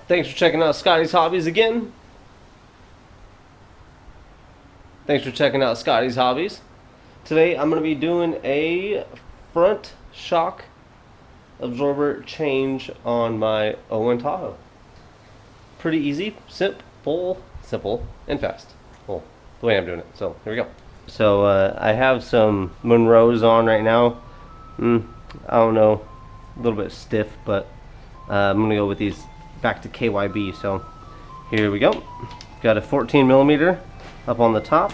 Thanks for checking out Scotty's Hobbies again. Thanks for checking out Scotty's Hobbies. Today I'm going to be doing a front shock absorber change on my 01 Tahoe. Pretty easy, simple, and fast. Well, the way I'm doing it. So here we go. So I have some Monroes on right now. I don't know, a little bit stiff, but I'm going to go with these back to KYB. So here we go. Got a 14mm up on the top.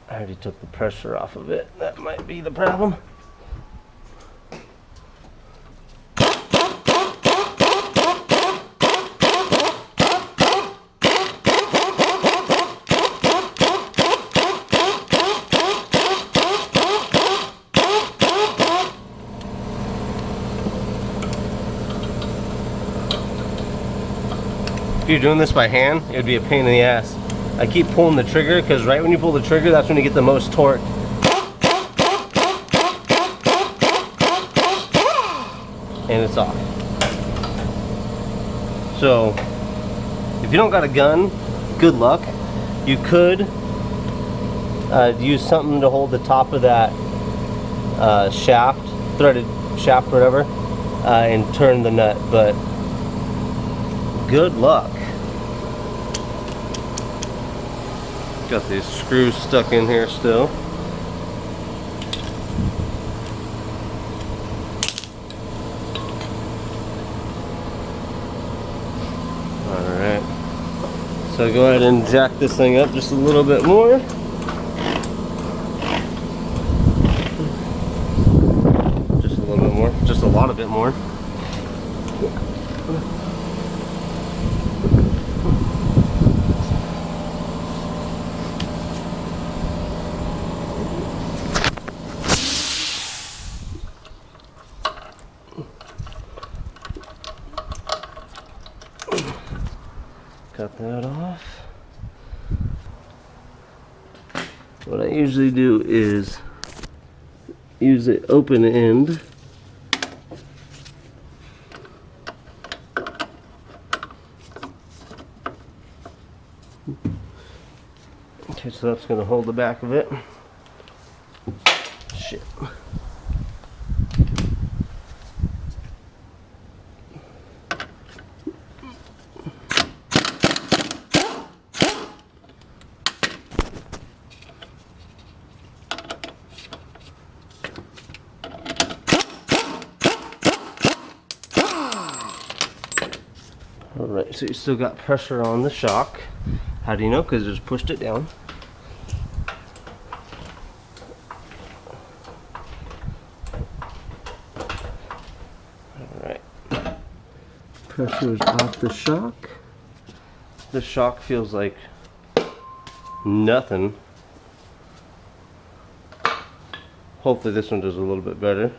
I already took the pressure off of it. That might be the problem. If you're doing this by hand, it would be a pain in the ass. I keep pulling the trigger because right when you pull the trigger, that's when you get the most torque. And it's off. So, if you don't got a gun, good luck. You could use something to hold the top of that shaft, threaded shaft, whatever, and turn the nut, but good luck. Got these screws stuck in here still. Alright. So go ahead and jack this thing up just a little bit more. Just a little bit more. Just a lot of it more. Cut that off. What I usually do is use the open end . Okay, so that's going to hold the back of it. Shit. Alright, so you still got pressure on the shock. How do you know? Because I just pushed it down. Alright. Pressure is off the shock. The shock feels like nothing. Hopefully this one does a little bit better.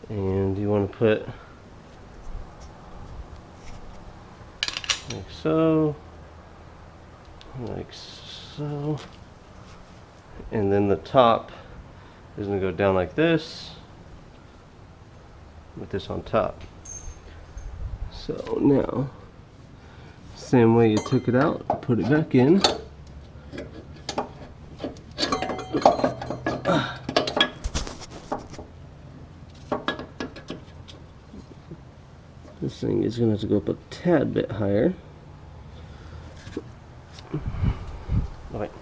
And you want to put like so, and then the top is going to go down like this, with this on top. So now, same way you took it out, put it back in. This thing is going to have to go up a tad bit higher. Alright.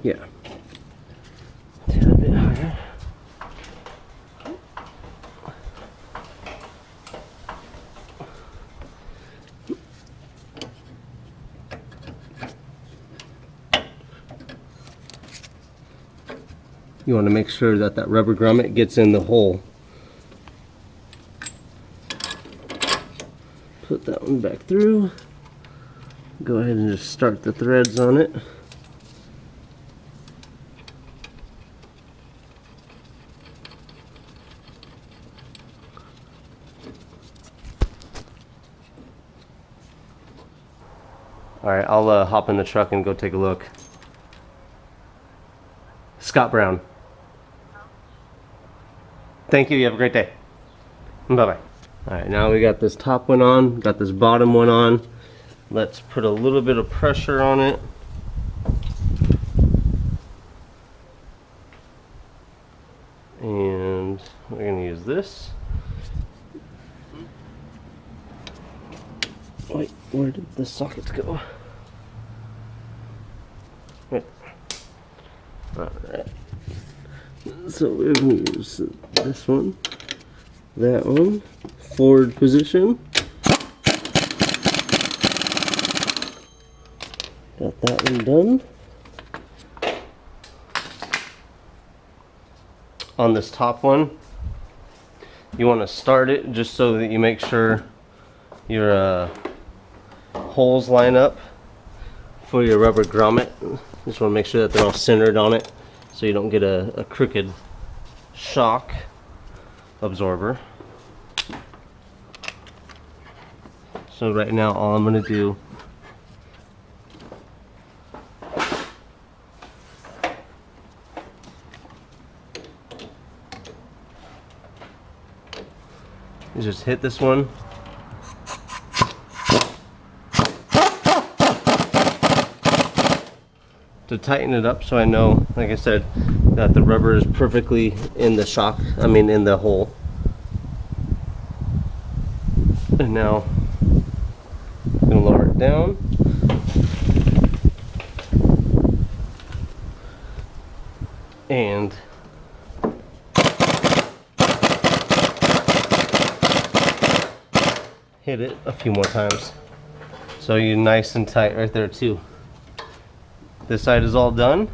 Yeah. A tad bit higher. You want to make sure that that rubber grommet gets in the hole. Put that one back through. Go ahead and just start the threads on it. Alright, I'll hop in the truck and go take a look. Scott Brown. Thank you. You have a great day. Bye-bye. Alright, now we got this top one on, got this bottom one on. Let's put a little bit of pressure on it. And we're going to use this. Wait, where did the sockets go? Wait. Alright. So we're going to use this one, that one, forward position. Got that one done. On this top one, you want to start it just so that you make sure your holes line up for your rubber grommet. Just want to make sure that they're all centered on it so you don't get a crooked shock absorber. So right now all I'm going to do is just hit this one. To tighten it up so I know, like I said, that the rubber is perfectly in the shock, in the hole. And now I'm going to lower it down. And hit it a few more times. So you're nice and tight right there too. This side is all done.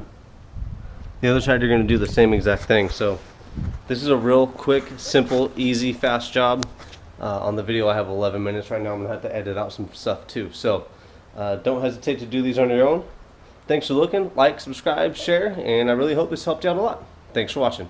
The other side you're going to do the same exact thing. So this is a real quick, simple, easy, fast job. On the video I have 11 minutes right now. I'm going to have to edit out some stuff too. So don't hesitate to do these on your own. Thanks for looking. Like, subscribe, share, and I really hope this helped you out a lot. Thanks for watching.